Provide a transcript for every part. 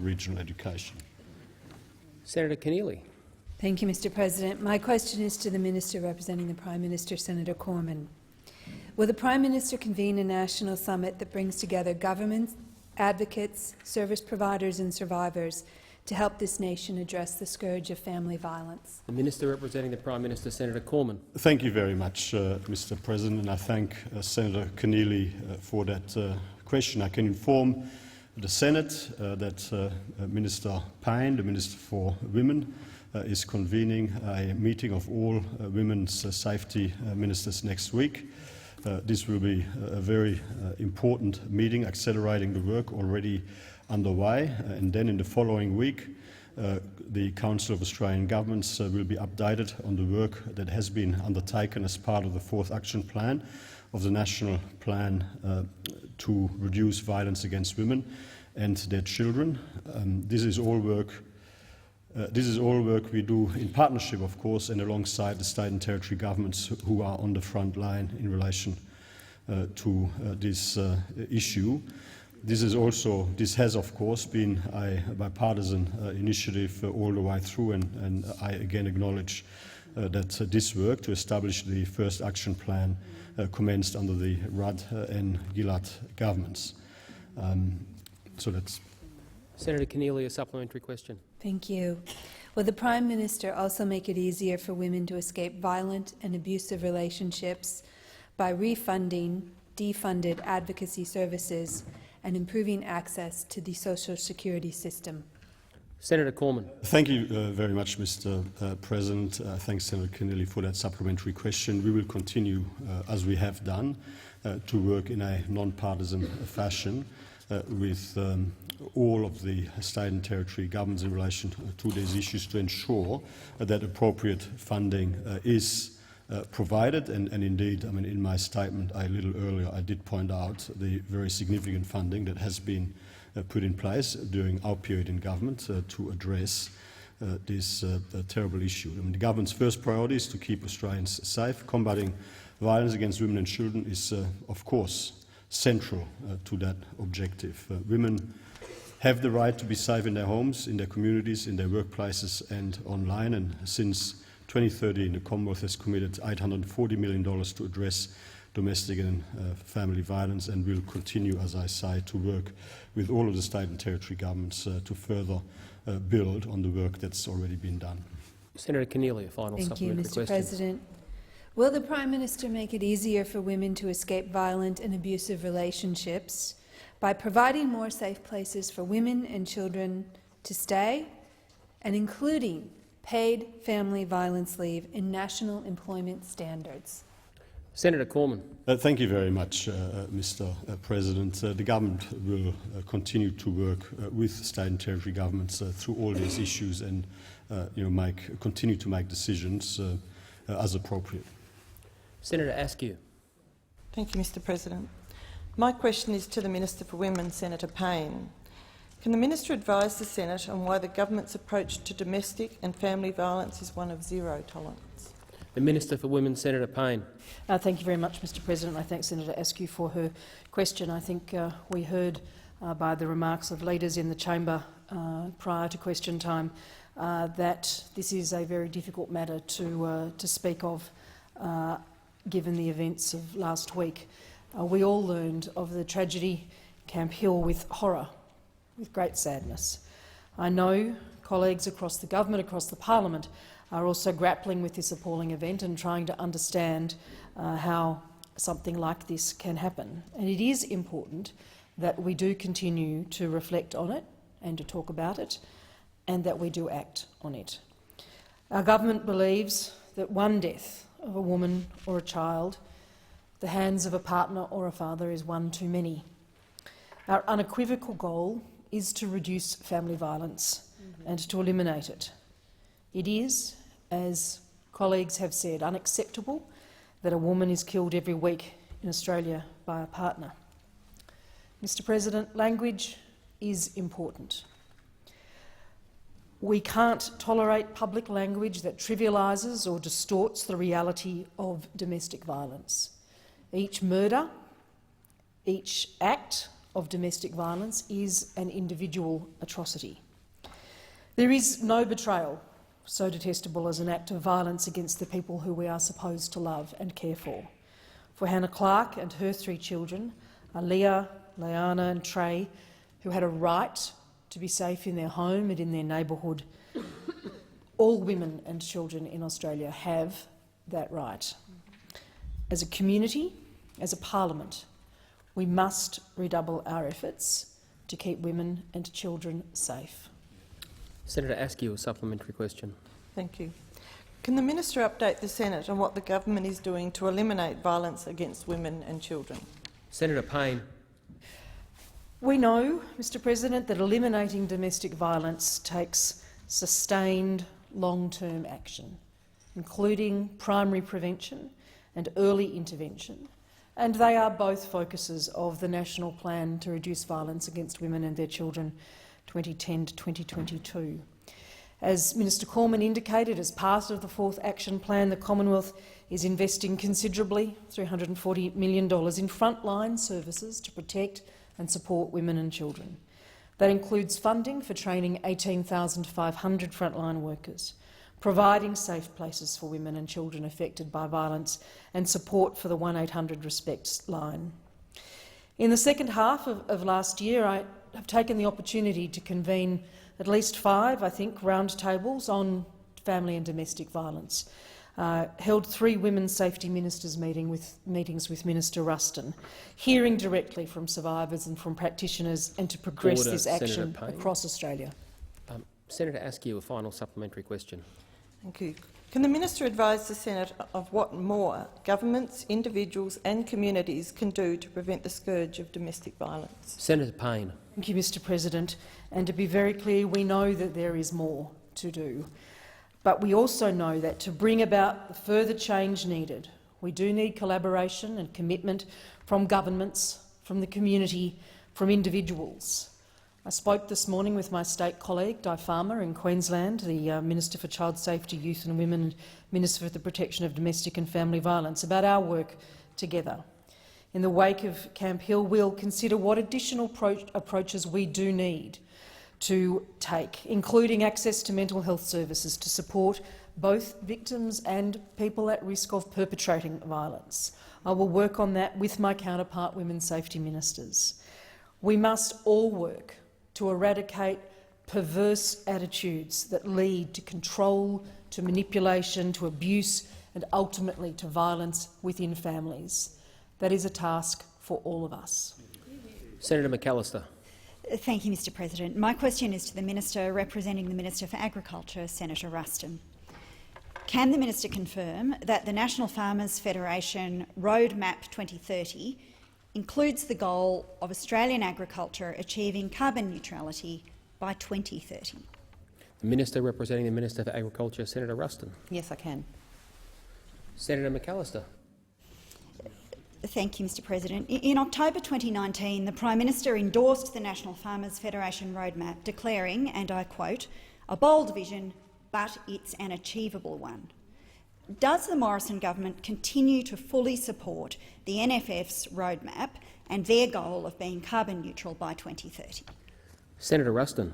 regional education. Senator Keneally. Thank you, Mr President. My question is to the Minister representing the Prime Minister, Senator Cormann. Will the Prime Minister convene a national summit that brings together governments, advocates, service providers and survivors to help this nation address the scourge of family violence? The Minister representing the Prime Minister, Senator Cormann. Thank you very much, Mr President, and I thank Senator Keneally for that question. I can inform the Senate that Minister Payne, the Minister for Women, is convening a meeting of all women's safety ministers next week. This will be a very important meeting, accelerating the work already underway, and then in the following week the Council of Australian Governments will be updated on the work that has been undertaken as part of the 4th Action Plan of the National Plan to reduce violence against women and their children. This is all work we do in partnership, of course, and alongside the state and territory governments who are on the front line in relation to this issue. This has, of course, been a bipartisan initiative all the way through, and I again acknowledge that this work to establish the first action plan commenced under the Rudd and Gillard governments. So that's. Senator Keneally, a supplementary question. Thank you. Will the Prime Minister also make it easier for women to escape violent and abusive relationships by refunding defunded advocacy services and improving access to the social security system? Senator Cormann. Thank you very much, Mr President. Thanks, Senator Keneally, for that supplementary question. We will continue, as we have done, to work in a non-partisan fashion with all of the state and territory governments in relation to these issues to ensure that appropriate funding is provided. And indeed, I mean, in my statement a little earlier, I did point out the very significant funding that has been put in place during our period in government to address this terrible issue. I mean, the government's first priority is to keep Australians safe. Combating violence against women and children is, of course, central to that objective. Women have the right to be safe in their homes, in their communities, in their workplaces and online, and since 2013 the Commonwealth has committed $840 million to address domestic and family violence, and will continue, as I say, to work with all of the state and territory governments to further build on the work that's already been done. Senator Keneally, a final supplementary question. Thank you, Mr President. Will the Prime Minister make it easier for women to escape violent and abusive relationships by providing more safe places for women and children to stay, and including paid family violence leave in national employment standards? Senator Cormann. Thank you very much, Mr President. The government will continue to work with state and territory governments through all these issues, and continue to make decisions as appropriate. Senator Askew. Thank you, Mr President. My question is to the Minister for Women, Senator Payne. Can the Minister advise the Senate on why the government's approach to domestic and family violence is one of zero tolerance? The Minister for Women, Senator Payne. Thank you very much, Mr President. I thank Senator Askew for her question. I think we heard by the remarks of leaders in the chamber prior to question time that this is a very difficult matter to speak of, given the events of last week. We all learned of the tragedy Camp Hill with horror, with great sadness. I know colleagues across the government, across the parliament, are also grappling with this appalling event and trying to understand how something like this can happen. And it is important that we do continue to reflect on it and to talk about it, and that we do act on it. Our government believes that one death of a woman or a child, the hands of a partner or a father, is one too many. Our unequivocal goal is to reduce family violence and to eliminate it. It is, as colleagues have said, unacceptable that a woman is killed every week in Australia by a partner. Mr President, language is important. We can't tolerate public language that trivialises or distorts the reality of domestic violence. Each murder, each act of domestic violence is an individual atrocity. There is no betrayal so detestable as an act of violence against the people who we are supposed to love and care for. For Hannah Clark and her 3 children, Leah, Leanna and Trey, who had a right to be safe in their home and in their neighbourhood, all women and children in Australia have that right. As a community, as a parliament, we must redouble our efforts to keep women and children safe. Senator Askew, a supplementary question. Thank you. Can the Minister update the Senate on what the government is doing to eliminate violence against women and children? Senator Payne. We know, Mr President, that eliminating domestic violence takes sustained long-term action, including primary prevention and early intervention, and they are both focuses of the National Plan to Reduce Violence Against Women and Their Children 2010 to 2022. As Minister Cormann indicated, as part of the 4th Action Plan, the Commonwealth is investing considerably, $340 million, in frontline services to protect and support women and children. That includes funding for training 18,500 frontline workers, providing safe places for women and children affected by violence, and support for the 1800 RESPECT line. In the second half of last year, I have taken the opportunity to convene at least 5, I think, roundtables on family and domestic violence. Held 3 Women's Safety Ministers meetings with Minister Ruston, hearing directly from survivors and from practitioners, and to progress Order, this action Senator Payne. across Australia. Senator Askew, a final supplementary question. Thank you. Can the Minister advise the Senate of what more governments, individuals and communities can do to prevent the scourge of domestic violence? Senator Payne. Thank you, Mr President. And to be very clear, we know that there is more to do. But we also know that to bring about the further change needed, we do need collaboration and commitment from governments, from the community, from individuals. I spoke this morning with my state colleague, Di Farmer, in Queensland, the Minister for Child Safety, Youth and Women, and Minister for the Protection of Domestic and Family Violence, about our work together. In the wake of Camp Hill, we'll consider what additional approaches we do need to take, including access to mental health services to support both victims and people at risk of perpetrating violence. I will work on that with my counterpart Women's Safety Ministers. We must all work to eradicate perverse attitudes that lead to control, to manipulation, to abuse and ultimately to violence within families. That is a task for all of us. Senator McAllister. Thank you, Mr President. My question is to the Minister representing the Minister for Agriculture, Senator Ruston. Can the Minister confirm that the National Farmers Federation Roadmap 2030 includes the goal of Australian agriculture achieving carbon neutrality by 2030? The Minister representing the Minister for Agriculture, Senator Ruston. Yes, I can. Senator McAllister. Thank you, Mr President. In October 2019, the Prime Minister endorsed the National Farmers Federation Roadmap, declaring, and I quote, "a bold vision, but it's an achievable one." Does the Morrison government continue to fully support the NFF's roadmap and their goal of being carbon neutral by 2030? Senator Ruston.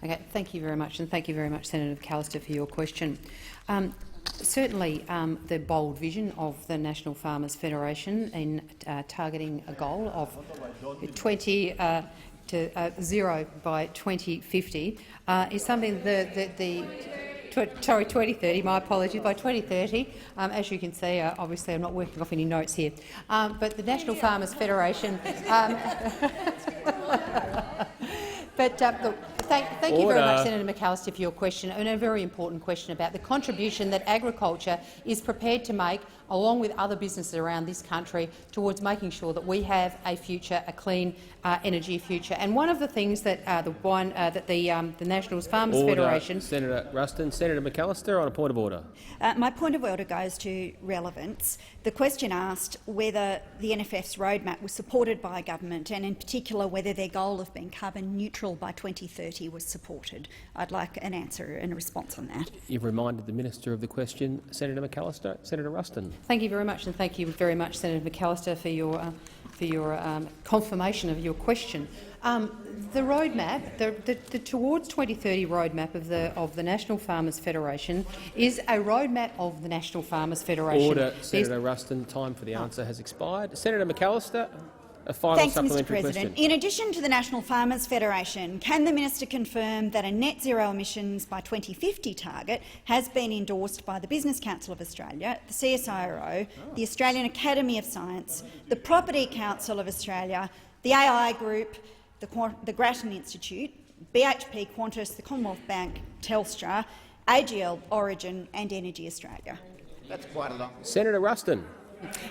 Okay, thank you very much, and thank you very much, Senator McAllister, for your question. Certainly, the bold vision of the National Farmers Federation in targeting a goal of 20 to 0 by 2050 is something that the 2030, my apologies, by 2030, as you can see, obviously I'm not working off any notes here, but the National Farmers Federation but look, thank you very much, Senator McAllister, for your question, and a very important question about the contribution that agriculture is prepared to make, along with other businesses around this country, towards making sure that we have a future, a clean energy future. And one of the things that the National Farmers Federation— Senator Ruston. Senator McAllister, on a point of order. My point of order goes to relevance. The question asked whether the NFF's roadmap was supported by government, and in particular whether their goal of being carbon neutral by 2030 2030 was supported. I'd like an answer and a response on that. You've reminded the Minister of the question. Senator McAllister. Senator Ruston. Thank you very much, and thank you very much, Senator McAllister, for your confirmation of your question. The roadmap, the Towards 2030 roadmap of the National Farmers Federation is a roadmap of the National Farmers Federation. Order, Senator Ruston. Time for the answer has expired. Senator McAllister, a final Thanks, Mr. supplementary President. question. In addition to the National Farmers Federation, can the minister confirm that a net zero emissions by 2050 target has been endorsed by the Business Council of Australia, the CSIRO, the Australian Academy of Science, the Property Council of Australia, the AI Group, the Grattan Institute, BHP Qantas, the Commonwealth Bank, Telstra, AGL, Origin and Energy Australia? That's quite a lot. Senator Ruston.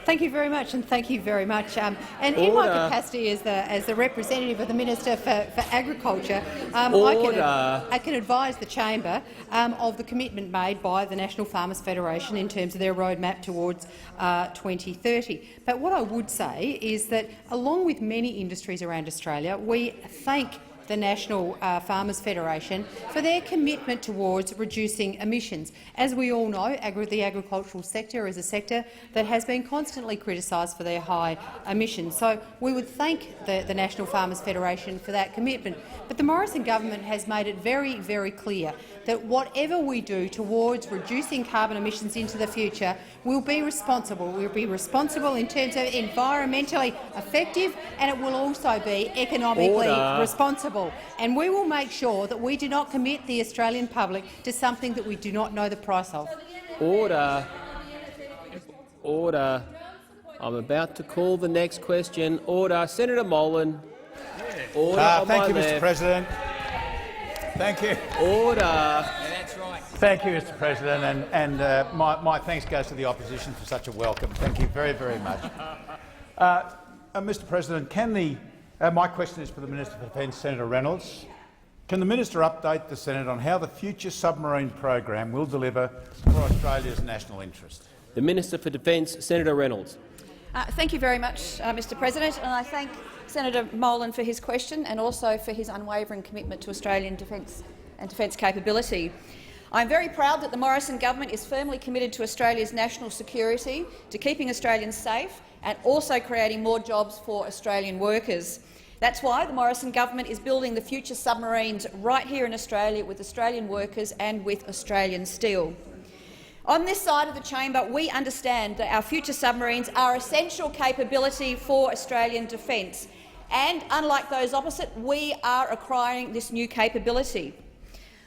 Thank you very much, and thank you very much. And in my capacity as the representative of the Minister for Agriculture, I can advise the chamber of the commitment made by the National Farmers Federation in terms of their roadmap towards 2030. But what I would say is that, along with many industries around Australia, we thank the National Farmers Federation for their commitment towards reducing emissions. As we all know, the agricultural sector is a sector that has been constantly criticised for their high emissions. So we would thank the National Farmers Federation for that commitment. But the Morrison government has made it very, very clear that whatever we do towards reducing carbon emissions into the future will be responsible. We'll be responsible in terms of environmentally effective, and it will also be economically responsible. And we will make sure that we do not commit the Australian public to something that we do not know the price of. Order. Order. I'm about to call the next question. Order. Senator Molan. Order. Thank you, Mr. President. Thank you. Order. Thank you, Mr. President, and my thanks goes to the opposition for such a welcome. Thank you very, very much. Mr. President, my question is for the Minister for Defence, Senator Reynolds. Can the minister update the Senate on how the future submarine program will deliver for Australia's national interest? The Minister for Defence, Senator Reynolds. Thank you very much, Mr. President, and I thank Senator Molan for his question and also for his unwavering commitment to Australian defence and defence capability. I'm very proud that the Morrison government is firmly committed to Australia's national security, to keeping Australians safe and also creating more jobs for Australian workers. That's why the Morrison government is building the future submarines right here in Australia with Australian workers and with Australian steel. On this side of the chamber, we understand that our future submarines are essential capability for Australian defence, and unlike those opposite, we are acquiring this new capability.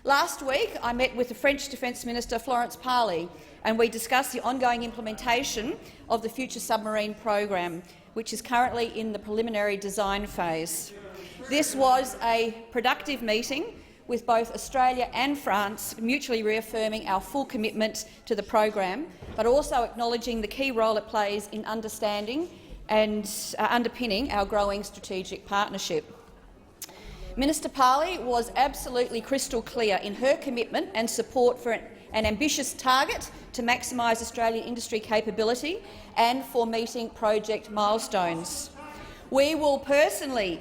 Last week, I met with the French Defence Minister Florence Parly, and we discussed the ongoing implementation of the future submarine program, which is currently in the preliminary design phase. This was a productive meeting, with both Australia and France mutually reaffirming our full commitment to the program, but also acknowledging the key role it plays in understanding and underpinning our growing strategic partnership. Minister Parly was absolutely crystal clear in her commitment and support for an ambitious target to maximise Australian industry capability and for meeting project milestones. We will personally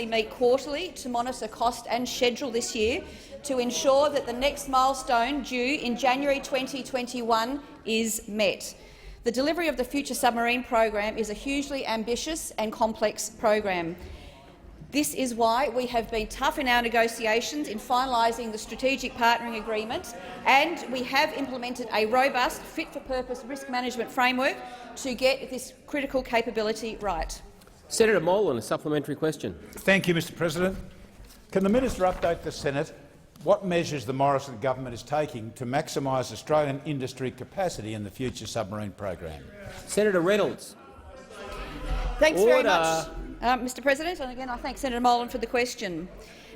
meet quarterly to monitor cost and schedule this year to ensure that the next milestone, due in January 2021, is met. The delivery of the Future Submarine program is a hugely ambitious and complex program. This is why we have been tough in our negotiations in finalising the strategic partnering agreement, and we have implemented a robust, fit-for-purpose risk management framework to get this critical capability right. Senator Molan, a supplementary question. Thank you, Mr. President. Can the minister update the Senate what measures the Morrison government is taking to maximise Australian industry capacity in the future submarine program? Senator Reynolds. Thanks very much, Mr. President. And again, I thank Senator Molan for the question.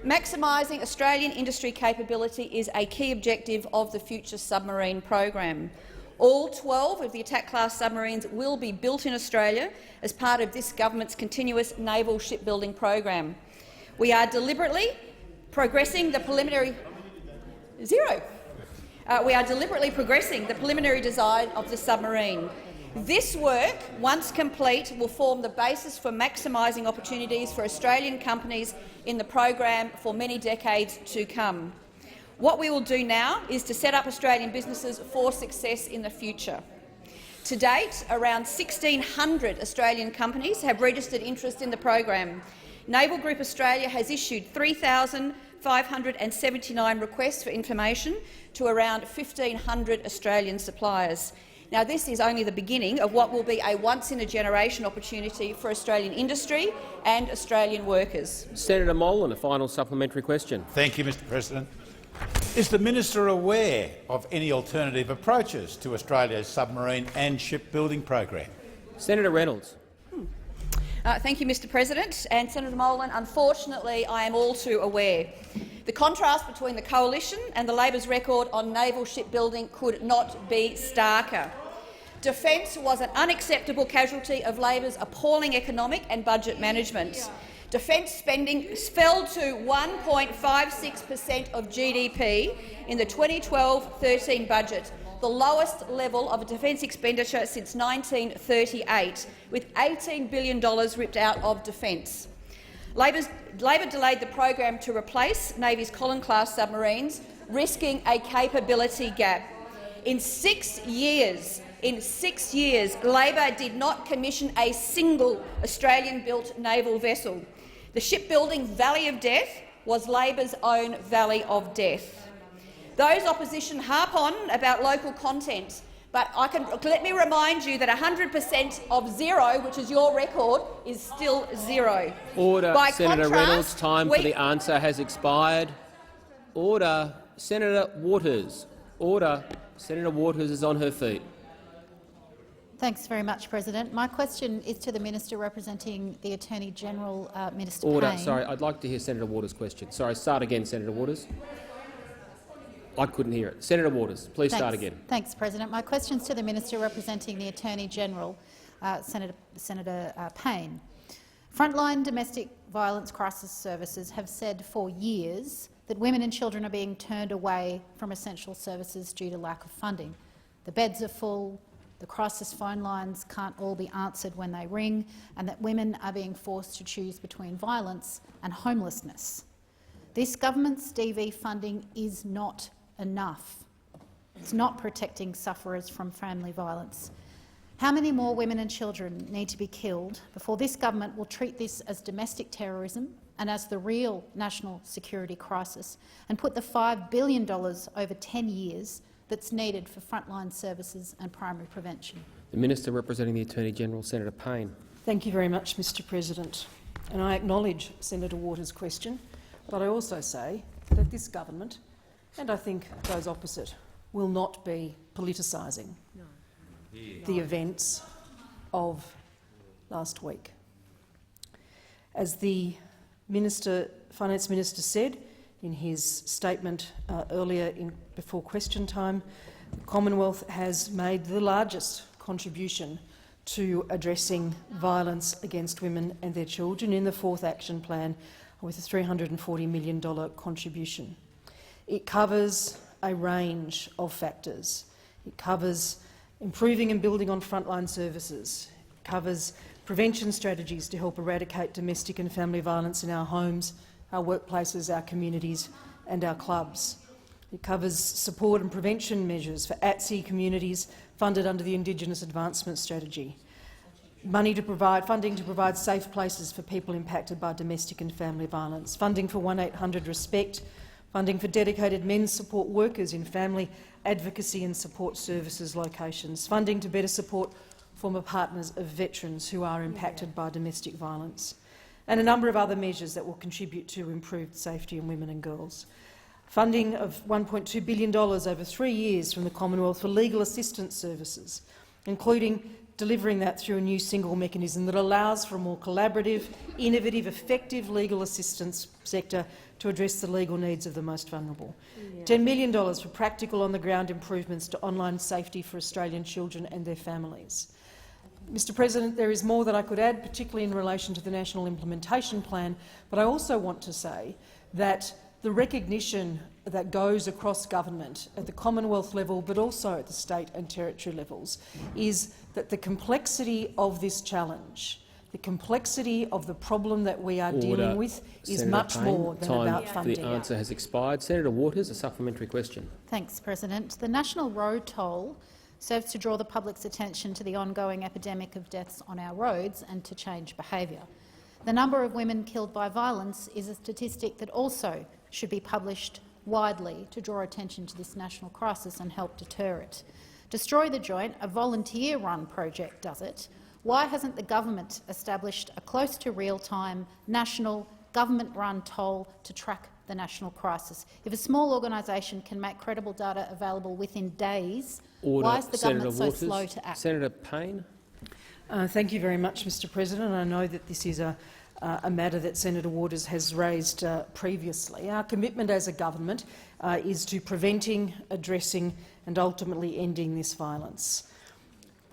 Maximising Australian industry capability is a key objective of the future submarine program. All 12 of the attack-class submarines will be built in Australia as part of this government's continuous naval shipbuilding program. We are deliberately progressing the preliminary design of the submarine. This work, once complete, will form the basis for maximising opportunities for Australian companies in the program for many decades to come. What we will do now is to set up Australian businesses for success in the future. To date, around 1,600 Australian companies have registered interest in the program. Naval Group Australia has issued 3,579 requests for information to around 1,500 Australian suppliers. Now, this is only the beginning of what will be a once-in-a-generation opportunity for Australian industry and Australian workers. Senator Molan, a final supplementary question. Thank you, Mr President. Is the minister aware of any alternative approaches to Australia's submarine and shipbuilding program? Senator Reynolds. Thank you, Mr President. And Senator Molan, unfortunately, I am all too aware. The contrast between the Coalition and the Labor's record on naval shipbuilding could not be starker. Defence was an unacceptable casualty of Labor's appalling economic and budget management. Defence spending fell to 1.56% of GDP in the 2012-13 budget, the lowest level of defence expenditure since 1938, with $18 billion ripped out of defence. Labor delayed the program to replace Navy's Collins-class submarines, risking a capability gap. In 6 years, Labor did not commission a single Australian-built naval vessel. The shipbuilding Valley of Death was Labor's own Valley of Death. Those opposition harp on about local content, but let me remind you that 100% of zero, which is your record, is still zero. Order. By Senator contrast, Reynolds, time for the answer has expired. Order. Senator Waters. Order. Senator Waters is on her feet. Thanks very much, President. My question is to the Minister representing the Attorney-General, Minister Order. Payne. Sorry, I'd like to hear Senator Waters' question. Sorry, start again, Senator Waters. I couldn't hear it. Senator Waters, please start again. Thanks, President. My question is to the Minister representing the Attorney-General, Senator Payne. Frontline Domestic Violence Crisis Services have said for years that women and children are being turned away from essential services due to lack of funding. The beds are full, the crisis phone lines can't all be answered when they ring, and that women are being forced to choose between violence and homelessness. This government's DV funding is not enough. It's not protecting sufferers from family violence. How many more women and children need to be killed before this government will treat this as domestic terrorism and as the real national security crisis and put the $5 billion over 10 years that's needed for frontline services and primary prevention? The Minister representing the Attorney-General, Senator Payne. Thank you very much, Mr President. And I acknowledge Senator Waters' question, but I also say that this government, and I think those opposite, will not be politicising the events of last week. As the Finance Minister said in his statement earlier before question time, the Commonwealth has made the largest contribution to addressing violence against women and their children in the 4th Action Plan with a $340 million contribution. It covers a range of factors. It covers improving and building on frontline services. It covers prevention strategies to help eradicate domestic and family violence in our homes, our workplaces, our communities and our clubs. It covers support and prevention measures for at-sea communities funded under the Indigenous Advancement Strategy, funding to provide safe places for people impacted by domestic and family violence, funding for 1800 RESPECT, funding for dedicated men's support workers in family advocacy and support services locations, funding to better support former partners of veterans who are impacted by domestic violence, and a number of other measures that will contribute to improved safety in women and girls. Funding of $1.2 billion over 3 years from the Commonwealth for legal assistance services, including delivering that through a new single mechanism that allows for a more collaborative, innovative, effective legal assistance sector to address the legal needs of the most vulnerable. $10 million for practical on-the-ground improvements to online safety for Australian children and their families. Mr President, there is more that I could add, particularly in relation to the National Implementation Plan, but I also want to say that the recognition that goes across government at the Commonwealth level but also at the state and territory levels is that the complexity of this challenge, the complexity of the problem that we are dealing with is Senator much Payne, more than time about for funding. the answer has expired. Senator Waters, a supplementary question. Thanks, President. The national road toll serves to draw the public's attention to the ongoing epidemic of deaths on our roads and to change behaviour. The number of women killed by violence is a statistic that also should be published widely to draw attention to this national crisis and help deter it. Destroy the Joint, a volunteer-run project, does it. Why hasn't the government established a close to real-time national government-run toll to track the national crisis? If a small organisation can make credible data available within days, why is the government so slow to act? Senator Payne. Thank you very much, Mr President. I know that this is a matter that Senator Waters has raised previously. Our commitment as a government is to preventing, addressing and ultimately ending this violence.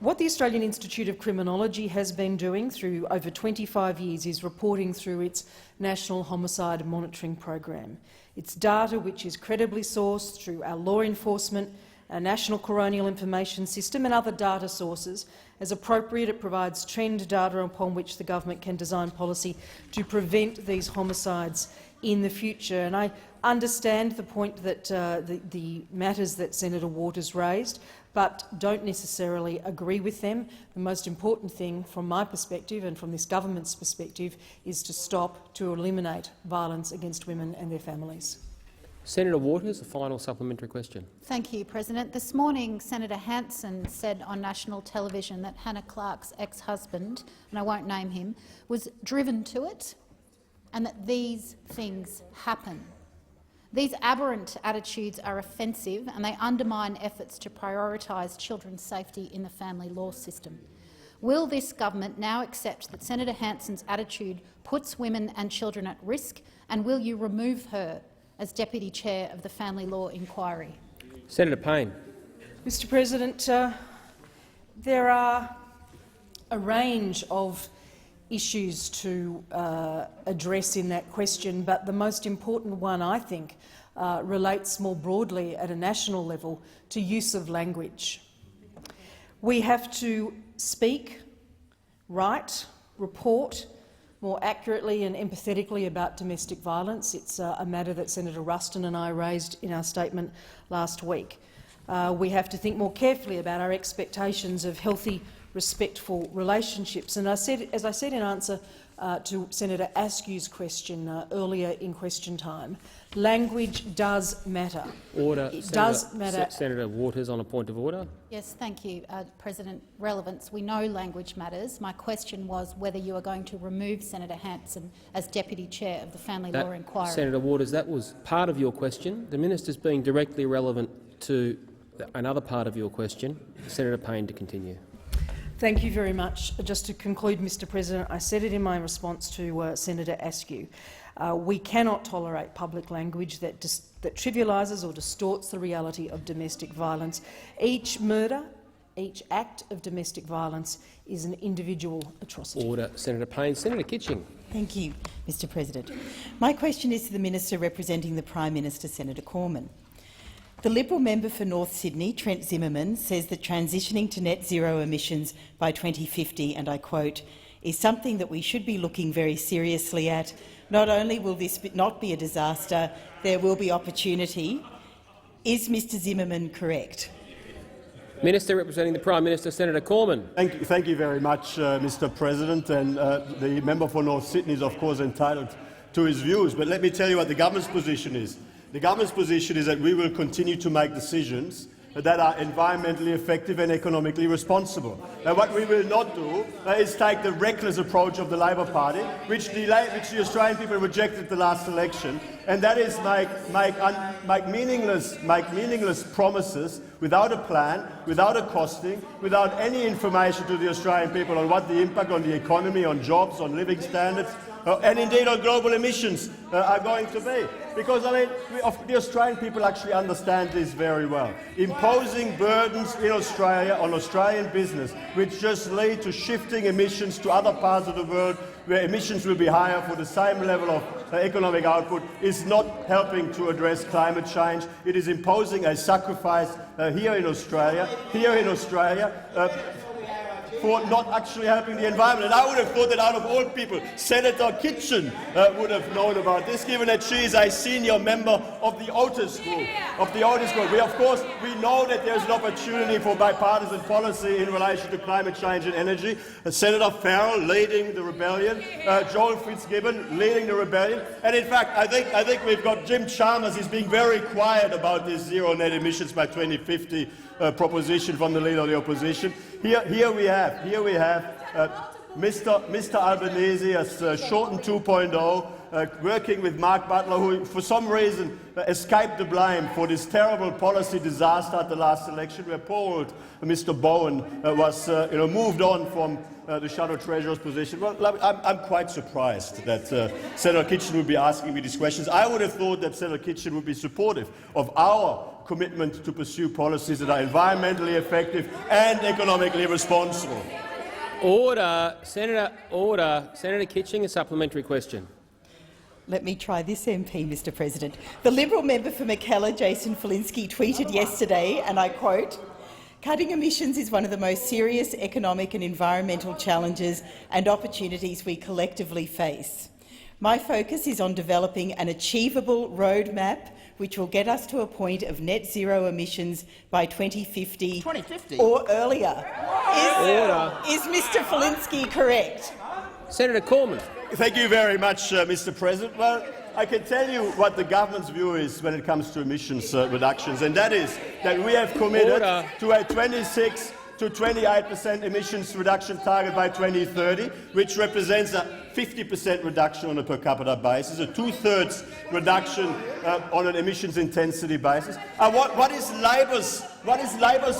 What the Australian Institute of Criminology has been doing through over 25 years is reporting through its National Homicide Monitoring Program. It's data which is credibly sourced through our law enforcement, our National Coronial Information System and other data sources. As appropriate, it provides trend data upon which the government can design policy to prevent these homicides in the future. And I understand the point that the matters that Senator Waters raised, but don't necessarily agree with them. The most important thing from my perspective and from this government's perspective is to stop, to eliminate violence against women and their families. Senator Waters, a final supplementary question. Thank you, President. This morning, Senator Hanson said on national television that Hannah Clark's ex-husband, and I won't name him, was driven to it and that these things happen. These aberrant attitudes are offensive and they undermine efforts to prioritise children's safety in the family law system. Will this government now accept that Senator Hanson's attitude puts women and children at risk, and will you remove her as Deputy Chair of the Family Law Inquiry? Senator Payne. Mr President, there are a range of issues to address in that question, but the most important one, I think, relates more broadly at a national level to use of language. We have to speak, write, report more accurately and empathetically about domestic violence. It's a matter that Senator Ruston and I raised in our statement last week. We have to think more carefully about our expectations of healthy, respectful relationships. And as I said in answer to Senator Askew's question earlier in question time, language does matter. Order. It does matter. Senator Waters on a point of order. Yes, thank you, President. Relevance. We know language matters. My question was whether you are going to remove Senator Hanson as Deputy Chair of the Family Law Inquiry. Senator Waters, that was part of your question. The minister's being directly relevant to another part of your question. Senator Payne to continue. Thank you very much. Just to conclude, Mr President, I said it in my response to Senator Askew. We cannot tolerate public language that trivialises or distorts the reality of domestic violence. Each murder, each act of domestic violence is an individual atrocity. Order. Senator Payne. Senator Kitching. Thank you, Mr President. My question is to the Minister representing the Prime Minister, Senator Cormann. The Liberal member for North Sydney, Trent Zimmerman, says that transitioning to net zero emissions by 2050, and I quote, is something that we should be looking very seriously at. Not only will this not be a disaster, there will be opportunity. Is Mr Zimmerman correct? Minister representing the Prime Minister, Senator Cormann. Thank you very much, Mr President. And the member for North Sydney is of course entitled to his views. But let me tell you what the government's position is. The government's position is that we will continue to make decisions that are environmentally effective and economically responsible. Now, what we will not do is take the reckless approach of the Labor Party, which the Australian people rejected the last election, and that is make meaningless promises without a plan, without a costing, without any information to the Australian people on what the impact on the economy, on jobs, on living standards, and indeed on global emissions are going to be. because I mean, the Australian people actually understand this very well. Imposing burdens in Australia on Australian business, which just lead to shifting emissions to other parts of the world where emissions will be higher for the same level of economic output, is not helping to address climate change. It is imposing a sacrifice here in Australia, for not actually helping the environment. And I would have thought that out of all people, Senator Kitchen would have known about this, given that she is a senior member of the Otis Group. We know that there is an opportunity for bipartisan policy in relation to climate change and energy. Senator Farrell leading the rebellion, Joel Fitzgibbon leading the rebellion, and in fact, I think we've got Jim Chalmers. He's being very quiet about this zero net emissions by 2050 proposition from the leader of the opposition. Here we have Mr. Albanese as Shorten 2.0, working with Mark Butler, who for some reason escaped the blame for this terrible policy disaster at the last election, where poor old Mr. Bowen was moved on from the Shadow Treasurer's position. Well, I'm quite surprised that Senator Kitchen would be asking me these questions. I would have thought that Senator Kitchen would be supportive of our commitment to pursue policies that are environmentally effective and economically responsible. Order. Senator Kitching, a supplementary question. Let me try this, MP, Mr President. The Liberal member for Mackellar, Jason Falinski, tweeted yesterday, and I quote, "Cutting emissions is one of the most serious economic and environmental challenges and opportunities we collectively face. My focus is on developing an achievable roadmap which will get us to a point of net zero emissions by 2050 or earlier." Is Mr Falinski correct? Senator Cormann. Thank you very much, Mr. President. Well, I can tell you what the government's view is when it comes to emissions reductions, and that is that we have committed to a 26 to 28% emissions reduction target by 2030, which represents a 50% reduction on a per capita basis, a two-thirds reduction on an emissions intensity basis. What is Labor's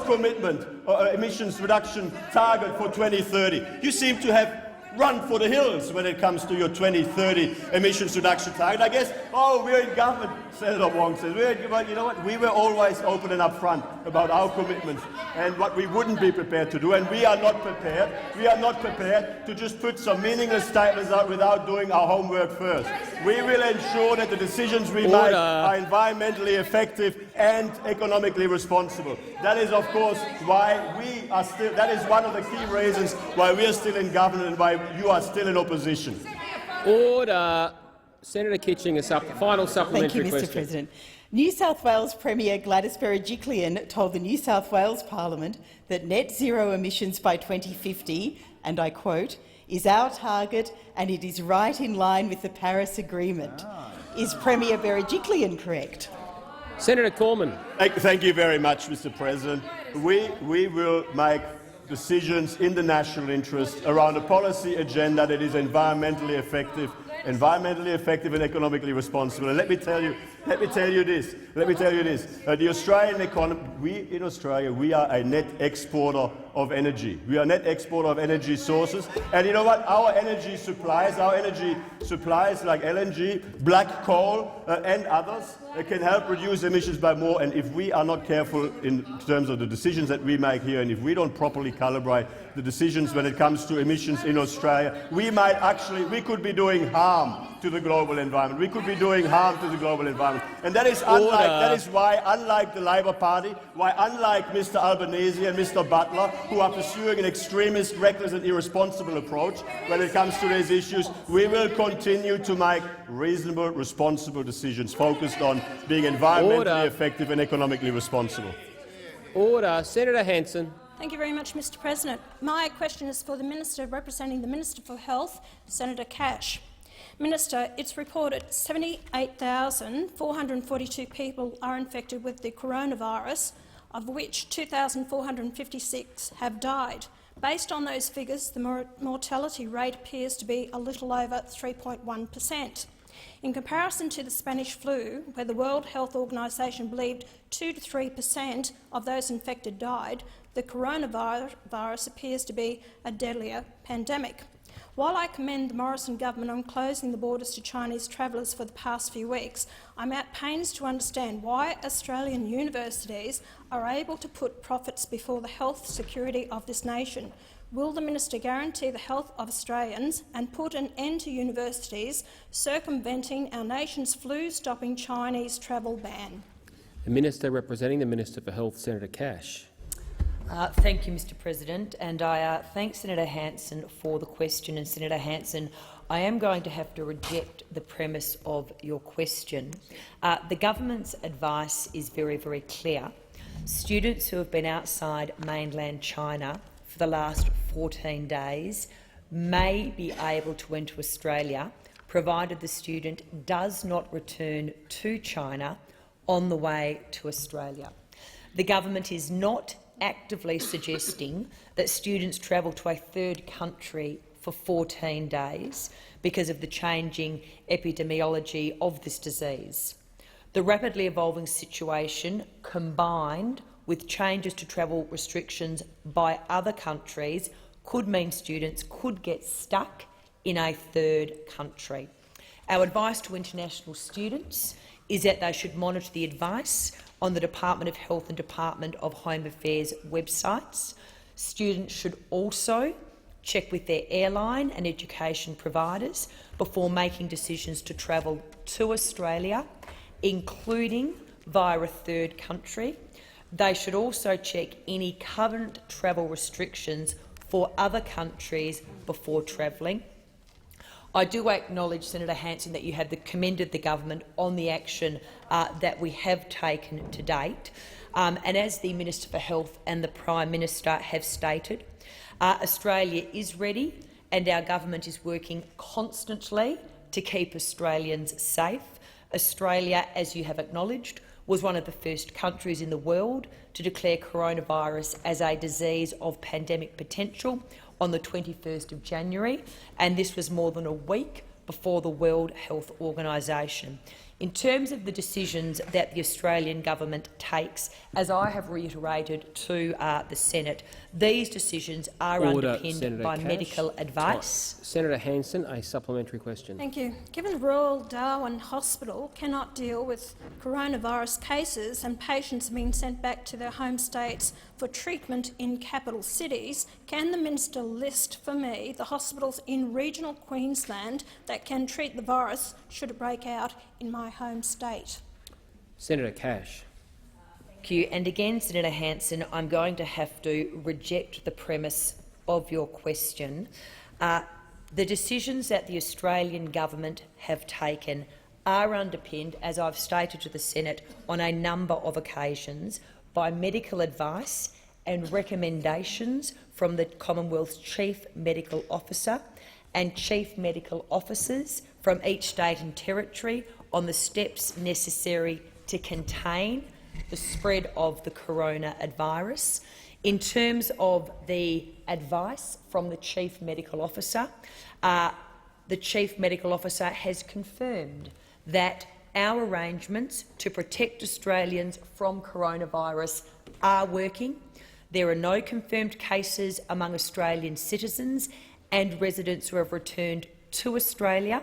commitment, emissions reduction target for 2030? You seem to have run for the hills when it comes to your 2030 emissions reduction target. I guess, we're in government, Senator Wong says. But you know what? We were always open and upfront about our commitments and what we wouldn't be prepared to do, and we are not prepared. We are not prepared to just put some meaningless statements out without doing our homework first. We will ensure that the decisions we make are environmentally effective and economically responsible. That is, of course, why we are still. That is one of the key reasons why we are still in government and why you are still in opposition. Order. Senator Kitching, a final supplementary question. Thank you, Mr President. New South Wales Premier Gladys Berejiklian told the New South Wales Parliament that net zero emissions by 2050, and I quote, "is our target and it is right in line with the Paris Agreement." Is Premier Berejiklian correct? Senator Cormann. Thank you very much, Mr. President. We will make decisions in the national interest around a policy agenda that is environmentally effective and economically responsible. And let me tell you this. The Australian economy, we in Australia, we are a net exporter of energy. We are a net exporter of energy sources. And you know what? Our energy supplies like LNG, black coal and others can help reduce emissions by more. And if we are not careful in terms of the decisions that we make here, and if we don't properly calibrate the decisions when it comes to emissions in Australia, we could be doing harm to the global environment. We could be doing harm to the global environment. And that is why, unlike the Labor Party, unlike Mr Albanese and Mr Butler, who are pursuing an extremist, reckless and irresponsible approach when it comes to these issues, we will continue to make reasonable, responsible decisions focused on being environmentally effective and economically responsible. Order. Senator Hanson. Thank you very much, Mr President. My question is for the Minister representing the Minister for Health, Senator Cash. Minister, it's reported 78,442 people are infected with the coronavirus, of which 2,456 have died. Based on those figures, the mortality rate appears to be a little over 3.1%. In comparison to the Spanish flu, where the World Health Organization believed 2 to 3% of those infected died, the coronavirus appears to be a deadlier pandemic. While I commend the Morrison government on closing the borders to Chinese travellers for the past few weeks, I'm at pains to understand why Australian universities are able to put profits before the health security of this nation. Will the minister guarantee the health of Australians and put an end to universities circumventing our nation's flu-stopping Chinese travel ban? The Minister representing the Minister for Health, Senator Cash. Thank you, Mr President, and I thank Senator Hanson for the question. And Senator Hanson, I am going to have to reject the premise of your question. The government's advice is very, very clear. Students who have been outside mainland China for the last 14 days may be able to enter Australia, provided the student does not return to China on the way to Australia. The government is not actively suggesting that students travel to a third country for 14 days because of the changing epidemiology of this disease. The rapidly evolving situation, combined with changes to travel restrictions by other countries, could mean students could get stuck in a third country. Our advice to international students is that they should monitor the advice on the Department of Health and Department of Home Affairs websites. Students should also check with their airline and education providers before making decisions to travel to Australia, including via a third country. They should also check any current travel restrictions for other countries before travelling. I do acknowledge, Senator Hanson, that you have commended the government on the action that we have taken to date. And as the Minister for Health and the Prime Minister have stated, Australia is ready and our government is working constantly to keep Australians safe. Australia, as you have acknowledged, was one of the first countries in the world to declare coronavirus as a disease of pandemic potential on the 21st of January, and this was more than a week before the World Health Organisation. In terms of the decisions that the Australian government takes, as I have reiterated to the Senate, these decisions are underpinned Senator by Cash. medical advice. Senator Hanson, a supplementary question. Thank you. Given the Royal Darwin Hospital cannot deal with coronavirus cases and patients are being sent back to their home states for treatment in capital cities, can the minister list for me the hospitals in regional Queensland that can treat the virus should it break out in my home state? Senator Cash. Thank you. And again, Senator Hanson, I'm going to have to reject the premise of your question. The decisions that the Australian government have taken are underpinned, as I've stated to the Senate on a number of occasions, by medical advice and recommendations from the Commonwealth's Chief Medical Officer and Chief Medical Officers from each state and territory on the steps necessary to contain the spread of the coronavirus. In terms of the advice from the Chief Medical Officer, the Chief Medical Officer has confirmed that our arrangements to protect Australians from coronavirus are working. There are no confirmed cases among Australian citizens and residents who have returned to Australia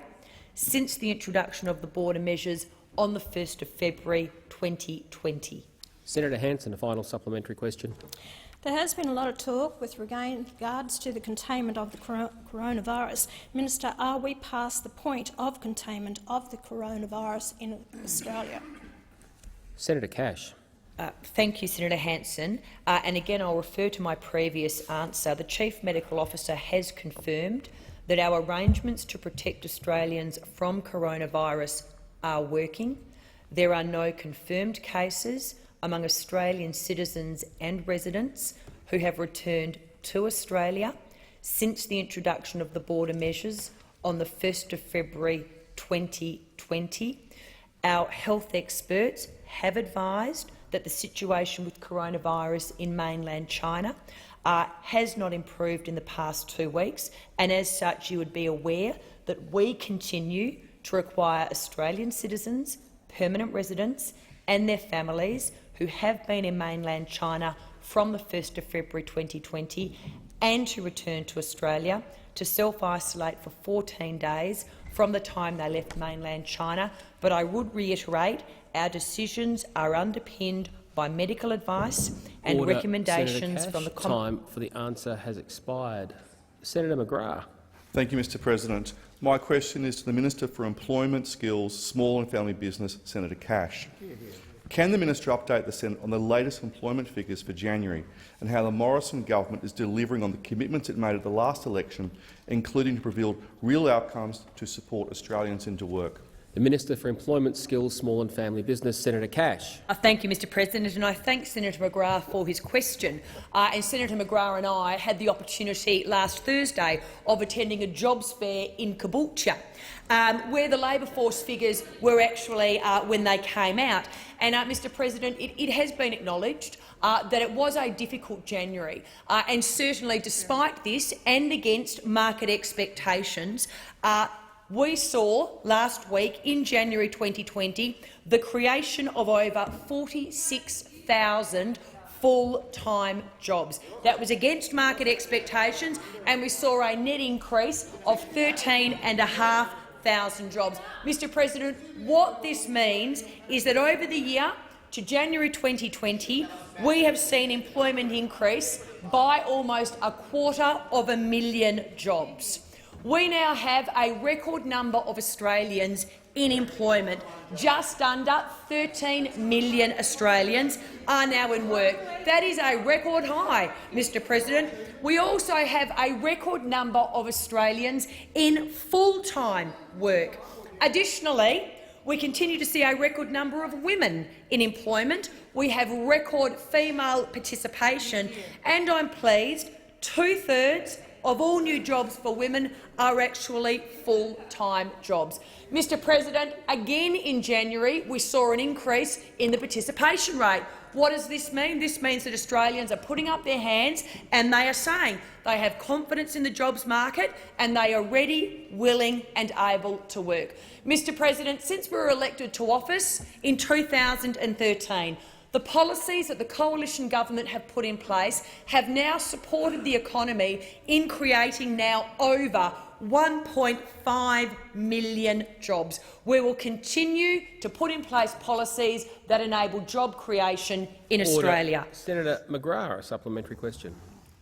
since the introduction of the border measures on the 1st of February 2020. Senator Hanson, a final supplementary question. There has been a lot of talk with regards to the containment of the coronavirus. Minister, are we past the point of containment of the coronavirus in Australia? Senator Cash. Thank you, Senator Hanson. And again, I'll refer to my previous answer. The Chief Medical Officer has confirmed that our arrangements to protect Australians from coronavirus are working. There are no confirmed cases among Australian citizens and residents who have returned to Australia since the introduction of the border measures on the 1st of February 2020. Our health experts have advised that the situation with coronavirus in mainland China has not improved in the past 2 weeks, and as such you would be aware that we continue to require Australian citizens, permanent residents and their families who have been in mainland China from the 1st of February 2020 and to return to Australia to self-isolate for 14 days from the time they left mainland China. But I would reiterate, our decisions are underpinned by medical advice and Order. recommendations Senator from the Cash, time for the answer has expired. Senator McGrath. Thank you, Mr President. My question is to the Minister for Employment, Skills, Small and Family Business, Senator Cash. Can the minister update the Senate on the latest employment figures for January and how the Morrison government is delivering on the commitments it made at the last election, including to reveal real outcomes to support Australians into work? The Minister for Employment, Skills, Small and Family Business, Senator Cash. Thank you, Mr President, and I thank Senator McGrath for his question. And Senator McGrath and I had the opportunity last Thursday of attending a jobs fair in Caboolture, where the labour force figures were actually when they came out. And, Mr President, it has been acknowledged that it was a difficult January, and certainly despite this and against market expectations, we saw last week, in January 2020, the creation of over 46,000 full-time jobs. That was against market expectations, and we saw a net increase of 13,500 jobs. Mr President, what this means is that over the year to January 2020, we have seen employment increase by almost 250,000 jobs. We now have a record number of Australians in employment. Just under 13 million Australians are now in work. That is a record high, Mr President. We also have a record number of Australians in full-time work. Additionally, we continue to see a record number of women in employment. We have record female participation, and I'm pleased 2/3 of all new jobs for women are actually full-time jobs. Mr President, again in January we saw an increase in the participation rate. What does this mean? This means that Australians are putting up their hands and they are saying they have confidence in the jobs market and they are ready, willing and able to work. Mr President, since we were elected to office in 2013, the policies that the coalition government have put in place have now supported the economy in creating now over 1.5 million jobs. We will continue to put in place policies that enable job creation in Australia. Senator McGrath, a supplementary question.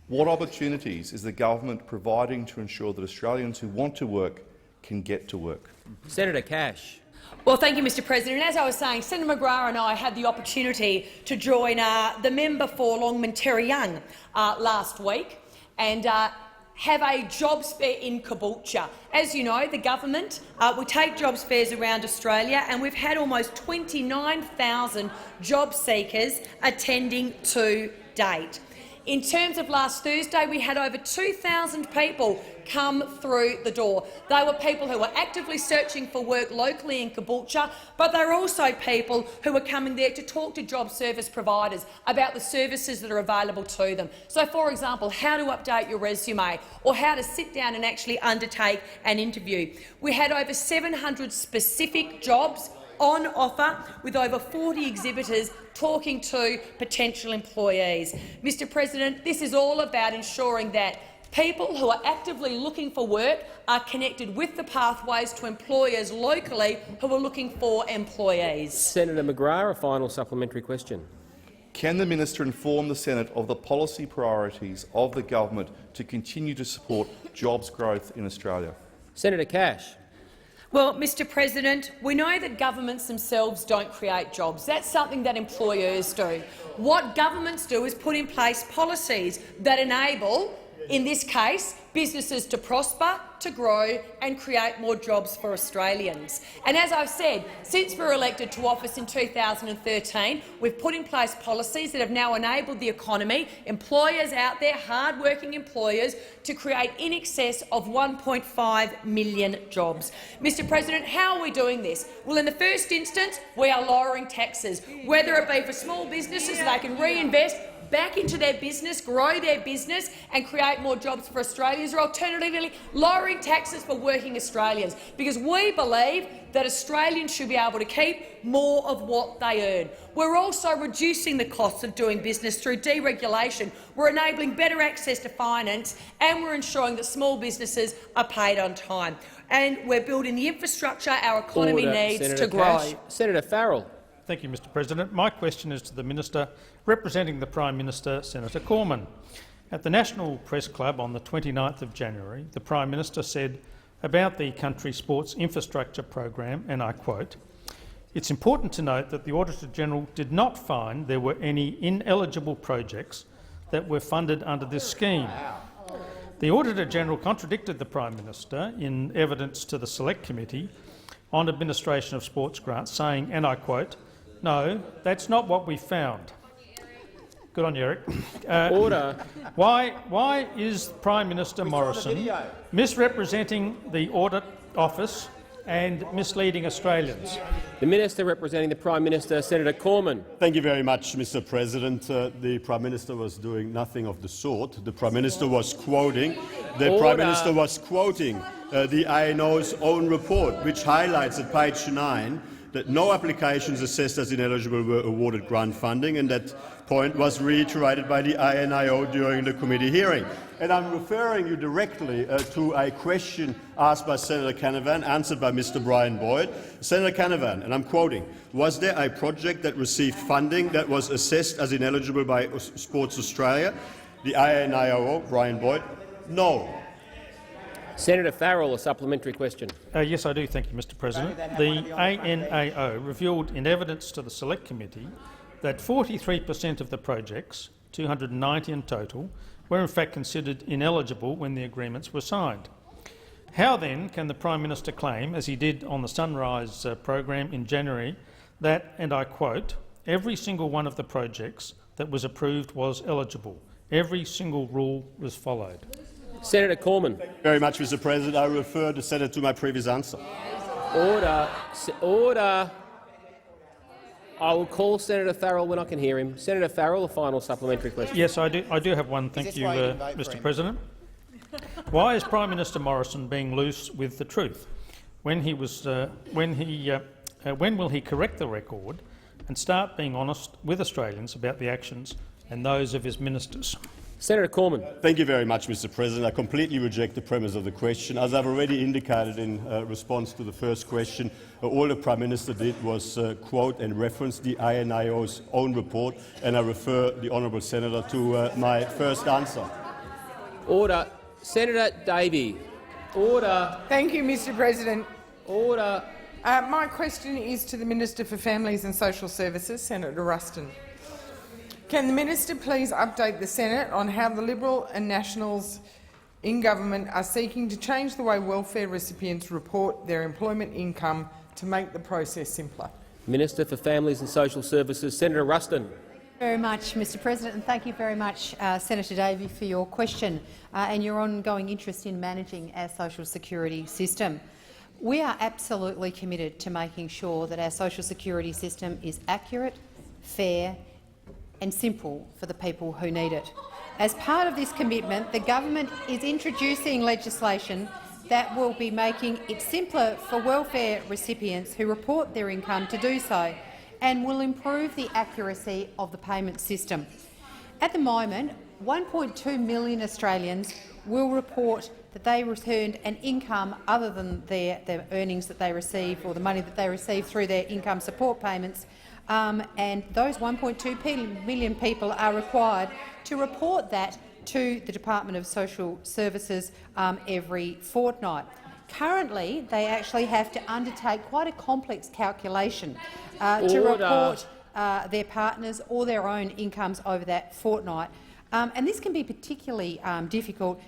What opportunities is the government providing to ensure that Australians who want to work can get to work? Senator Cash. Well, thank you, Mr President. As I was saying, Senator McGrath and I had the opportunity to join the member for Longman Terry Young last week and have a jobs fair in Caboolture. As you know, the government, we take jobs fairs around Australia and we've had almost 29,000 job seekers attending to date. In terms of last Thursday, we had over 2,000 people come through the door. They were people who were actively searching for work locally in Caboolture, but they were also people who were coming there to talk to job service providers about the services that are available to them. So, for example, how to update your resume or how to sit down and actually undertake an interview. We had over 700 specific jobs on offer, with over 40 exhibitors talking to potential employees. Mr President, this is all about ensuring that people who are actively looking for work are connected with the pathways to employers locally who are looking for employees. Senator McGrath, a final supplementary question. Can the minister inform the Senate of the policy priorities of the government to continue to support jobs growth in Australia? Senator Cash. Well, Mr President, we know that governments themselves don't create jobs. That's something that employers do. What governments do is put in place policies that enable, in this case, businesses to prosper, to grow and create more jobs for Australians. And as I've said, since we were elected to office in 2013, we've put in place policies that have now enabled the economy, employers out there, hard-working employers, to create in excess of 1.5 million jobs. Mr President, how are we doing this? Well, in the first instance, we are lowering taxes, whether it be for small businesses so they can reinvest back into their business, grow their business and create more jobs for Australians. is there alternatively lowering taxes for working Australians? Because we believe that Australians should be able to keep more of what they earn. We're also reducing the costs of doing business through deregulation. We're enabling better access to finance, and we're ensuring that small businesses are paid on time. And we're building the infrastructure our economy needs Senator to grow. Cash. Senator Farrell. Thank you, Mr President. My question is to the Minister representing the Prime Minister, Senator Cormann. At the National Press Club on the 29th of January, the Prime Minister said about the country's sports infrastructure program, and I quote, "It's important to note that the Auditor-General did not find there were any ineligible projects that were funded under this scheme." The Auditor-General contradicted the Prime Minister in evidence to the Select Committee on administration of sports grants, saying, and I quote, "No, that's not what we found." Good on you, Eric. Order. Why is Prime Minister Morrison misrepresenting the Audit Office and misleading Australians? The Minister representing the Prime Minister, Senator Cormann. Thank you very much, Mr President. The Prime Minister was doing nothing of the sort. The Prime Minister was quoting the INO's own report, which highlights at page 9 that no applications assessed as ineligible were awarded grant funding, and that point was reiterated by the INIO during the committee hearing. And I'm referring you directly to a question asked by Senator Canavan, answered by Mr Brian Boyd. Senator Canavan, and I'm quoting, "Was there a project that received funding that was assessed as ineligible by Sports Australia?" The INIO, Brian Boyd, "No." Senator Farrell, a supplementary question. Yes, I do. Thank you, Mr President. The ANAO revealed in evidence to the Select Committee that 43% of the projects, 290 in total, were in fact considered ineligible when the agreements were signed. How then can the Prime Minister claim, as he did on the Sunrise program in January, that, and I quote, "every single one of the projects that was approved was eligible. Every single rule was followed"? Senator Cormann. Thank you very much, Mr President. I refer the Senator to my previous answer. Order. Order. I will call Senator Farrell when I can hear him. Senator Farrell, a final supplementary question. Yes, I do have one. Thank you, Mr President. Why is Prime Minister Morrison being loose with the truth? When will he correct the record and start being honest with Australians about the actions and those of his ministers? Senator Cormann. Thank you very much, Mr President. I completely reject the premise of the question. As I've already indicated in response to the first question, all the Prime Minister did was quote and reference the INIO's own report, and I refer the honourable senator to my first answer. Order. Senator Davey. Order. Thank you, Mr President. Order. My question is to the Minister for Families and Social Services, Senator Ruston. Can the Minister please update the Senate on how the Liberal and Nationals in government are seeking to change the way welfare recipients report their employment income to make the process simpler? Minister for Families and Social Services, Senator Ruston. Very much, Mr President, and thank you very much, Senator Davey, for your question and your ongoing interest in managing our social security system. We are absolutely committed to making sure that our social security system is accurate, fair and simple for the people who need it. As part of this commitment, the government is introducing legislation that will be making it simpler for welfare recipients who report their income to do so, and will improve the accuracy of the payment system. At the moment, 1.2 million Australians will report that they returned an income other than their earnings that they receive or the money that they receive through their income support payments, and those 1.2 million people are required to report that to the Department of Social Services every fortnight. Currently, they actually have to undertake quite a complex calculation to report their partners or their own incomes over that fortnight. And this can be particularly difficult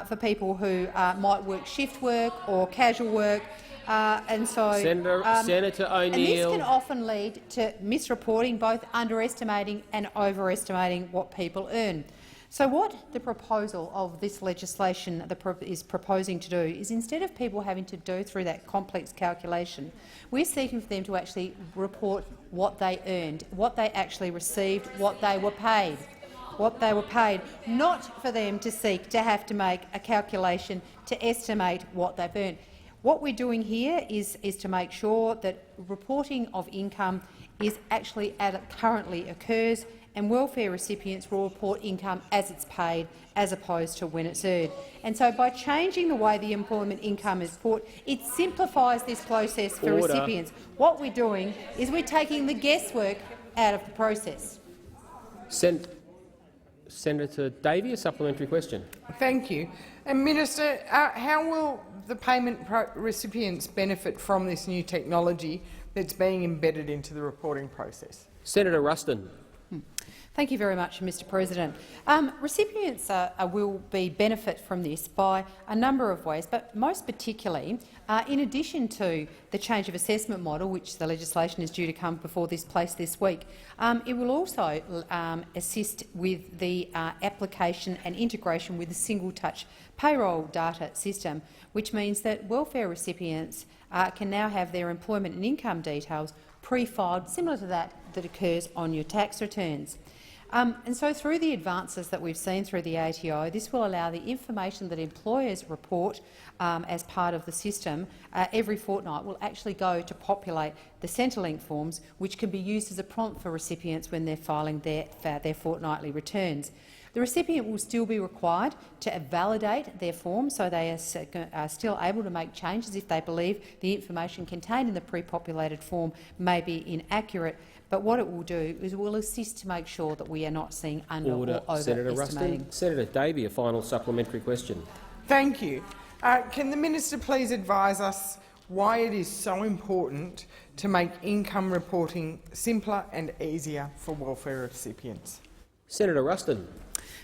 for people who might work shift work or casual work. And so, Senator O'Neill. And this can often lead to misreporting, both underestimating and overestimating what people earn. So what the proposal of this legislation is proposing to do is, instead of people having to go through that complex calculation, we're seeking for them to actually report what they earned, what they actually received, what they were paid. what they were paid, not for them to seek to have to make a calculation to estimate what they've earned. What we're doing here is to make sure that reporting of income is actually as it currently occurs, and welfare recipients will report income as it's paid as opposed to when it's earned. And so by changing the way the employment income is put, it simplifies this process for recipients. What we're doing is we're taking the guesswork out of the process. Senator Davey, a supplementary question. Thank you. And Minister, how will the payment recipients benefit from this new technology that's being embedded into the reporting process? Senator Ruston. Thank you very much, Mr President. Recipients will benefit from this by a number of ways, but most particularly, in addition to the change of assessment model, which the legislation is due to come before this place this week, it will also assist with the application and integration with the single-touch payroll data system, which means that welfare recipients can now have their employment and income details pre-filed, similar to that occurs on your tax returns. And so through the advances that we've seen through the ATO, this will allow the information that employers report as part of the system every fortnight will actually go to populate the Centrelink forms, which can be used as a prompt for recipients when they're filing their fortnightly returns. The recipient will still be required to validate their form, so they are still able to make changes if they believe the information contained in the pre-populated form may be inaccurate. But what it will do is it will assist to make sure that we are not seeing under or over Senator estimating. Ruston. Senator Davey, a final supplementary question. Thank you. Can the minister please advise us why it is so important to make income reporting simpler and easier for welfare recipients? Senator Ruston.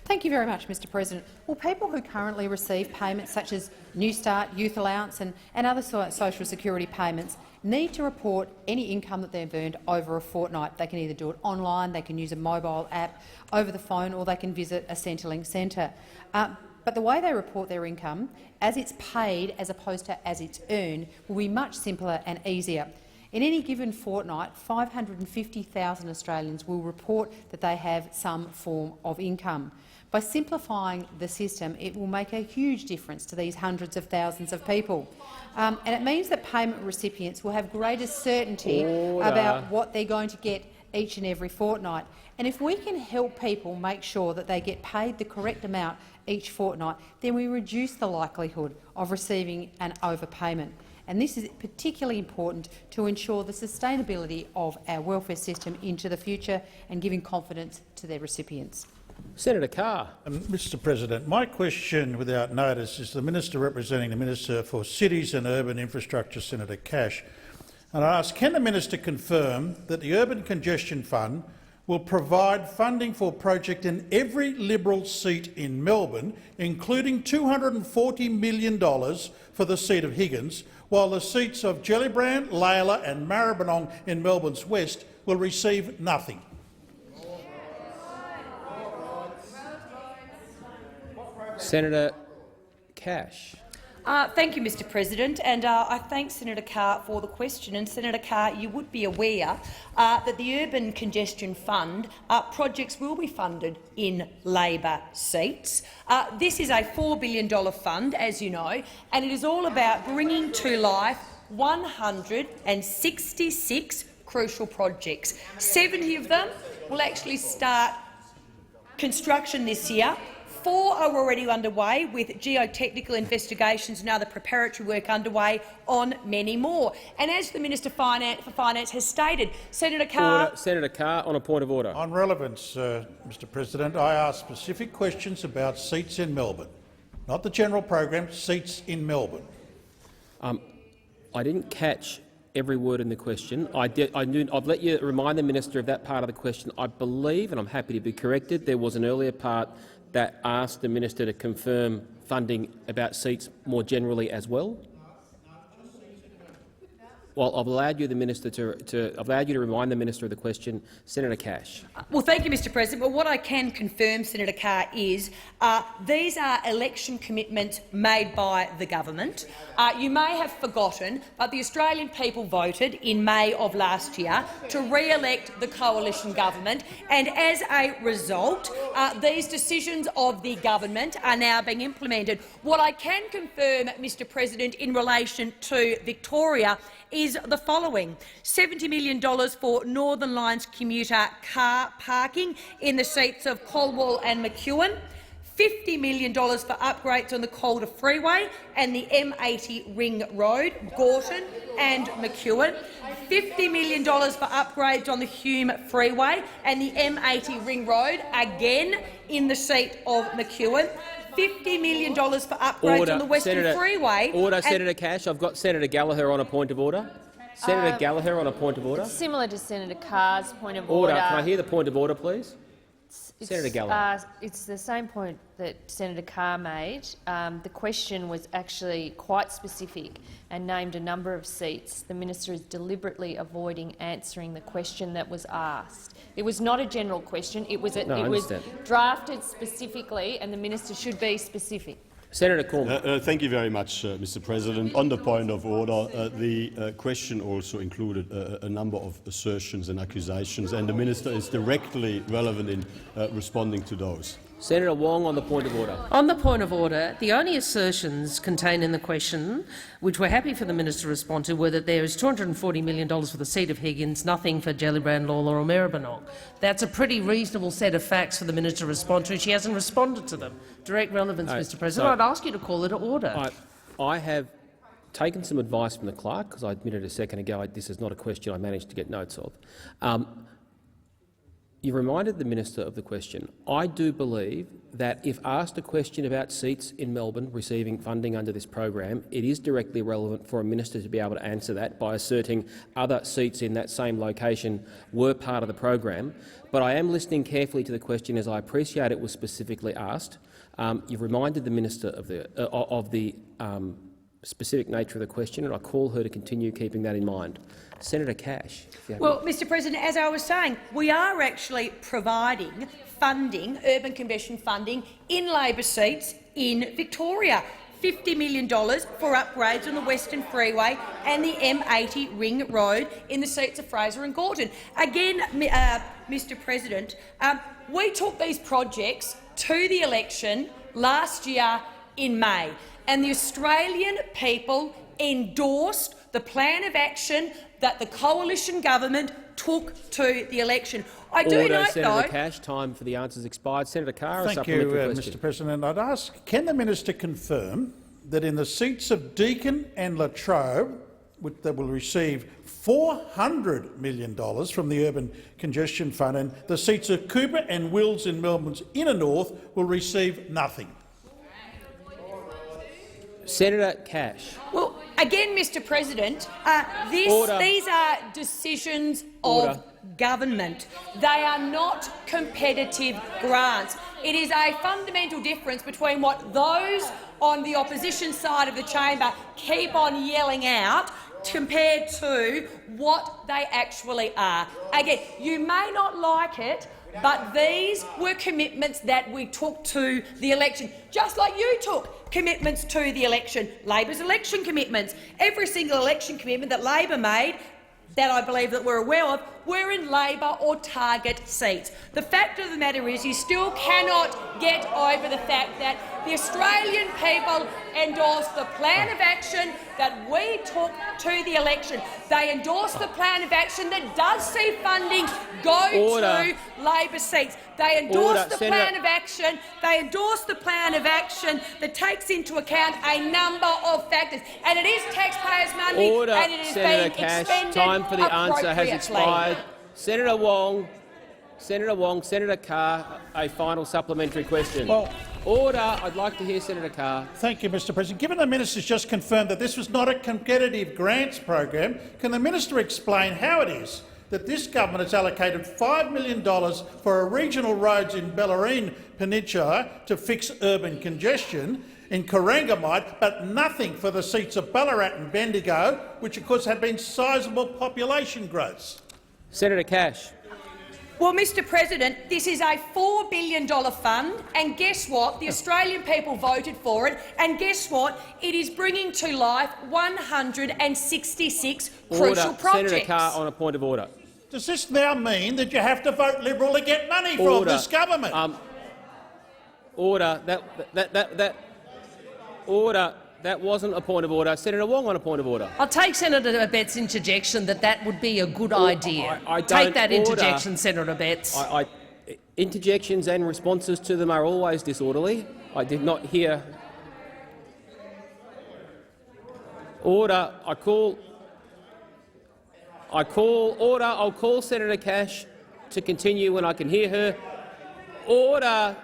Thank you very much, Mr President. Well, people who currently receive payments such as Newstart, Youth Allowance and other social security payments need to report any income that they've earned over a fortnight. They can either do it online, they can use a mobile app, over the phone, or they can visit a Centrelink centre. But the way they report their income, as it's paid as opposed to as it's earned, will be much simpler and easier. In any given fortnight, 550,000 Australians will report that they have some form of income. By simplifying the system, it will make a huge difference to these hundreds of thousands of people. And it means that payment recipients will have greater certainty about what they're going to get each and every fortnight. And if we can help people make sure that they get paid the correct amount each fortnight, then we reduce the likelihood of receiving an overpayment. And this is particularly important to ensure the sustainability of our welfare system into the future and giving confidence to their recipients. Senator Carr. Mr President, my question without notice is the Minister representing the Minister for Cities and Urban Infrastructure, Senator Cash. And I ask, can the Minister confirm that the Urban Congestion Fund will provide funding for a project in every Liberal seat in Melbourne, including $240 million for the seat of Higgins, while the seats of Gellibrand, Layla and Maribyrnong in Melbourne's West will receive nothing? Senator Cash. Thank you, Mr President, and I thank Senator Carr for the question. And Senator Carr, you would be aware that the Urban Congestion Fund projects will be funded in Labor seats. This is a $4 billion fund, as you know, and it is all about bringing to life 166 crucial projects. 70 of them will actually start construction this year. 4 are already underway, with geotechnical investigations and other preparatory work underway on many more. And as the Minister for Finance has stated, Senator Carr— Senator Carr, on a point of order. On relevance, Mr President, I ask specific questions about seats in Melbourne, not the general program, seats in Melbourne. I didn't catch every word in the question. I've let you remind the minister of that part of the question. I believe, and I'm happy to be corrected, there was an earlier part that asked the minister to confirm funding about seats more generally as well. Well, I've allowed you, the minister, I've allowed you to remind the minister of the question. Senator Cash. Well, thank you, Mr. President. But what I can confirm, Senator Carr, is these are election commitments made by the government. You may have forgotten, but the Australian people voted in May of last year to re-elect the coalition government, and as a result, these decisions of the government are now being implemented. What I can confirm, Mr. President, in relation to Victoria is the following: $70 million for Northern Line's commuter car parking in the seats of Colwall and McEwen, $50 million for upgrades on the Calder Freeway and the M80 Ring Road, Gorton and McEwen, $50 million for upgrades on the Hume Freeway and the M80 Ring Road, again in the seat of McEwen, $50 million for upgrades on the Western Freeway. Order, Senator Cash. I've got Senator Gallagher on a point of order. Senator Gallagher on a point of order. Similar to Senator Carr's point of order. Order. Can I hear the point of order, please? Senator Gallagher. It's the same point that Senator Carr made. The question was actually quite specific and named a number of seats. The minister is deliberately avoiding answering the question that was asked. It was not a general question. It was drafted specifically, and the minister should be specific. Senator Cormann. Thank you very much, Mr. President. On the point of order, the question also included a number of assertions and accusations, and the minister is directly relevant in responding to those. Senator Wong on the point of order. On the point of order, the only assertions contained in the question, which we're happy for the minister to respond to, were that there is $240 million for the seat of Higgins, nothing for Gellibrand, Lawler or Maribyrnong. That's a pretty reasonable set of facts for the minister to respond to. She hasn't responded to them. Direct relevance, Mr. President. I'd ask you to call it to order. I have taken some advice from the clerk, because I admitted a second ago this is not a question I managed to get notes of. You reminded the minister of the question. I do believe that if asked a question about seats in Melbourne receiving funding under this program, it is directly relevant for a minister to be able to answer that by asserting other seats in that same location were part of the program. But I am listening carefully to the question, as I appreciate it was specifically asked. You've reminded the minister of the specific nature of the question, and I call her to continue keeping that in mind. Senator Cash. Well, Mr. President, as I was saying, we are actually providing funding, urban congestion funding, in Labor seats in Victoria. $50 million for upgrades on the Western Freeway and the M80 Ring Road in the seats of Fraser and Gorton. Again, Mr. President, we took these projects to the election last year in May, and the Australian people endorsed the plan of action that the coalition government took to the election. I do note, Senator Cash, time for the answers expired. Senator Carr, a supplementary question. Mr. President. I'd ask, can the minister confirm that in the seats of Deakin and Latrobe, that will receive $400 million from the Urban Congestion Fund, and the seats of Cooper and Wills in Melbourne's inner north will receive nothing? Senator Cash. Well, again, Mr. President, these are decisions of government. They are not competitive grants. It is a fundamental difference between what those on the opposition side of the chamber keep on yelling out compared to what they actually are. Again, you may not like it, but these were commitments that we took to the election, just like you took commitments to the election, Labor's election commitments. Every single election commitment that Labor made, that I believe that we're aware of, were in Labor or Target seats. The fact of the matter is you still cannot get over the fact that the Australian people endorsed the plan of action that we took to the election. They endorsed the plan of action that does see funding go to Labor seats. They endorsed the plan of action. They endorsed the plan of action that takes into account a number of factors, and it is taxpayers' money, and it is being expended time for the answer has expired. Senator Wong, Senator Carr, a final supplementary question. Order. I'd like to hear Senator Carr. Thank you, Mr. President. Given the minister's just confirmed that this was not a competitive grants program, can the minister explain how it is that this government has allocated $5 million for a regional roads in Bellarine Peninsula to fix urban congestion, in Corangamite, but nothing for the seats of Ballarat and Bendigo, which of course have been sizable population growths. Senator Cash. Well, Mr President, this is a $4 billion fund, and guess what? The Australian people voted for it, and guess what? It is bringing to life 166 crucial projects. Senator Carr, on a point of order. Does this now mean that you have to vote Liberal to get money from this government? Order. Order. That wasn't a point of order. Senator Wong on a point of order. I'll take Senator Abetz' interjection that would be a good idea. Take that interjection, Senator Abetz. Interjections and responses to them are always disorderly. I did not hear. Order. I call order. I'll call Senator Cash to continue when I can hear her. Order.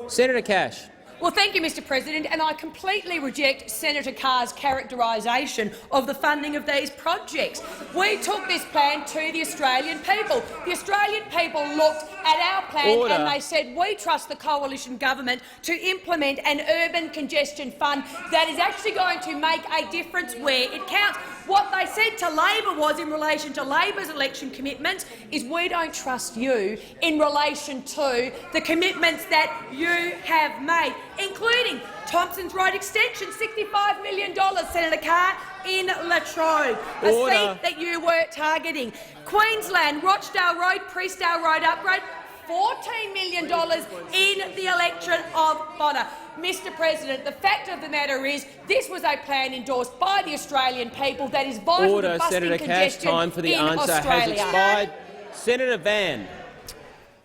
Senator Cash. Well, thank you, Mr President, and I completely reject Senator Carr's characterisation of the funding of these projects. We took this plan to the Australian people. The Australian people looked at our plan and they said, we trust the coalition government to implement an urban congestion fund that is actually going to make a difference where it counts. What they said to Labor was, in relation to Labor's election commitments, is we don't trust you in relation to the commitments that you have made, including Thompson's Road extension, $65 million, Senator Carr, in Latrobe, a seat that you were targeting. Queensland, Rochdale Road, Priestdale Road upgrade, $14 million in the electorate of Bonner. Mr President, the fact of the matter is this was a plan endorsed by the Australian people that is vital to busting Senator Cash, time for the answer has expired. Senator Van.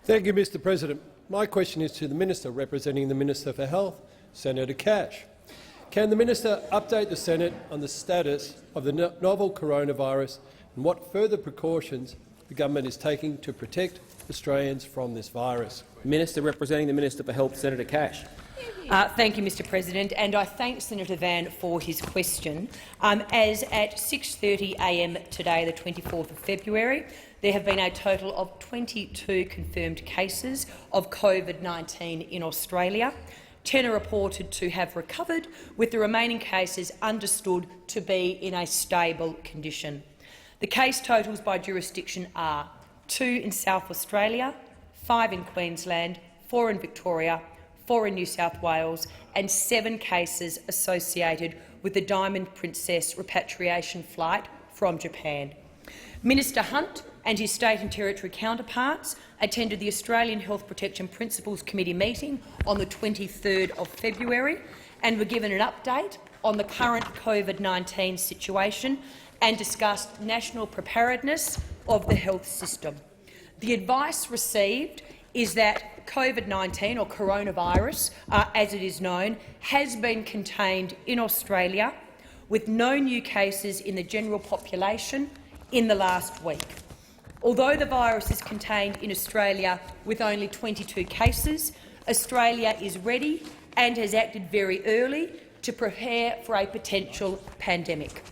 Thank you, Mr President. My question is to the Minister representing the Minister for Health, Senator Cash. Can the Minister update the Senate on the status of the novel coronavirus and what further precautions the government is taking to protect Australians from this virus? Minister representing the Minister for Health, Senator Cash. Thank you, Mr President, and I thank Senator Van for his question. As at 6:30 a.m. today, the 24th of February, there have been a total of 22 confirmed cases of COVID-19 in Australia. 10 are reported to have recovered, with the remaining cases understood to be in a stable condition. The case totals by jurisdiction are 2 in South Australia, 5 in Queensland, 4 in Victoria, 4 in New South Wales and 7 cases associated with the Diamond Princess repatriation flight from Japan. Minister Hunt and his state and territory counterparts attended the Australian Health Protection Principles Committee meeting on the 23rd of February and were given an update on the current COVID-19 situation and discussed national preparedness of the health system. The advice received is that COVID-19, or coronavirus, as it is known, has been contained in Australia, with no new cases in the general population in the last week. Although the virus is contained in Australia with only 22 cases, Australia is ready and has acted very early to prepare for a potential pandemic.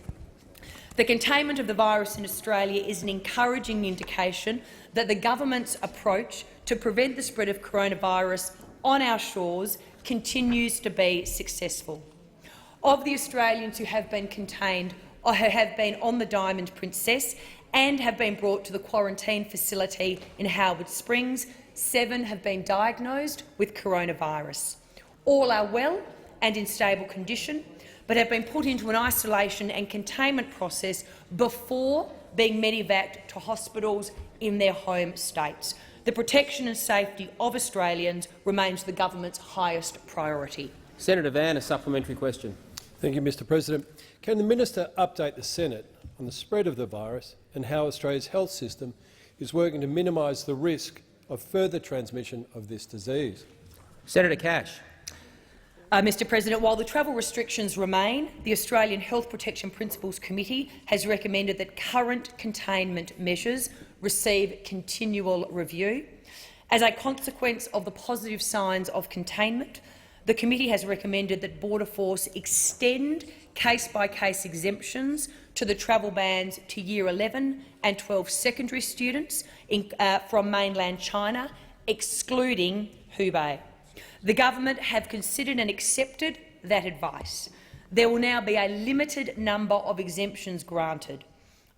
The containment of the virus in Australia is an encouraging indication that the government's approach to prevent the spread of coronavirus on our shores continues to be successful. Of the Australians who have been contained or who have been on the Diamond Princess and have been brought to the quarantine facility in Howard Springs, 7 have been diagnosed with coronavirus. All are well and in stable condition, but have been put into an isolation and containment process before being medevaced to hospitals in their home states. The protection and safety of Australians remains the government's highest priority. Senator Van, a supplementary question. Thank you, Mr President. Can the Minister update the Senate on the spread of the virus and how Australia's health system is working to minimise the risk of further transmission of this disease? Senator Cash. Mr President, while the travel restrictions remain, the Australian Health Protection Principles Committee has recommended that current containment measures receive continual review. As a consequence of the positive signs of containment, the committee has recommended that Border Force extend case-by-case exemptions to the travel bans to Year 11 and 12 secondary students from mainland China excluding Hubei. The government have considered and accepted that advice. There will now be a limited number of exemptions granted.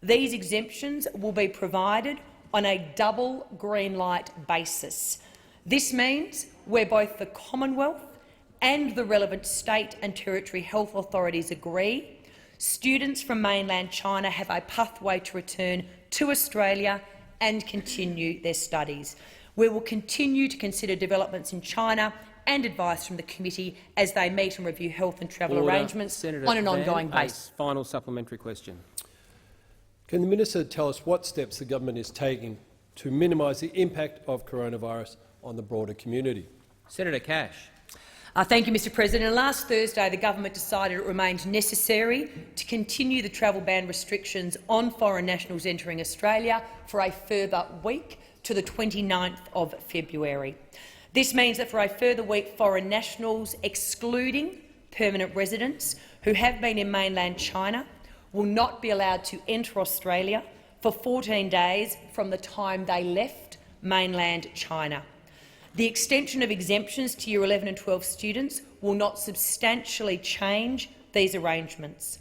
These exemptions will be provided on a double green light basis. This means where both the Commonwealth and the relevant state and territory health authorities agree, students from mainland China have a pathway to return to Australia and continue their studies. We will continue to consider developments in China and advice from the committee as they meet and review health and travel arrangements Senator on an Van, ongoing a basis. final supplementary question. Can the minister tell us what steps the government is taking to minimise the impact of coronavirus on the broader community? Senator Cash. Thank you, Mr President. Last Thursday, the government decided it remained necessary to continue the travel ban restrictions on foreign nationals entering Australia for a further week to the 29th of February. This means that for a further week, foreign nationals, excluding permanent residents who have been in mainland China, will not be allowed to enter Australia for 14 days from the time they left mainland China. The extension of exemptions to Year 11 and 12 students will not substantially change these arrangements.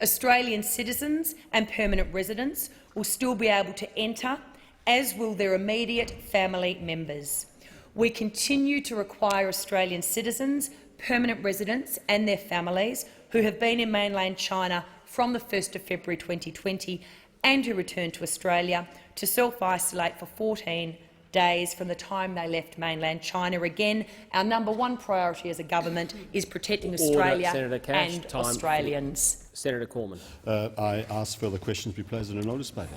Australian citizens and permanent residents will still be able to enter, as will their immediate family members. We continue to require Australian citizens, permanent residents and their families who have been in mainland China from the 1st of February 2020 and who return to Australia to self-isolate for 14 days from the time they left mainland China. Again, our #1 priority as a government is protecting Australia Senator Cash, and time Australians. Senator Cormann. I ask further questions be placed on a notice paper.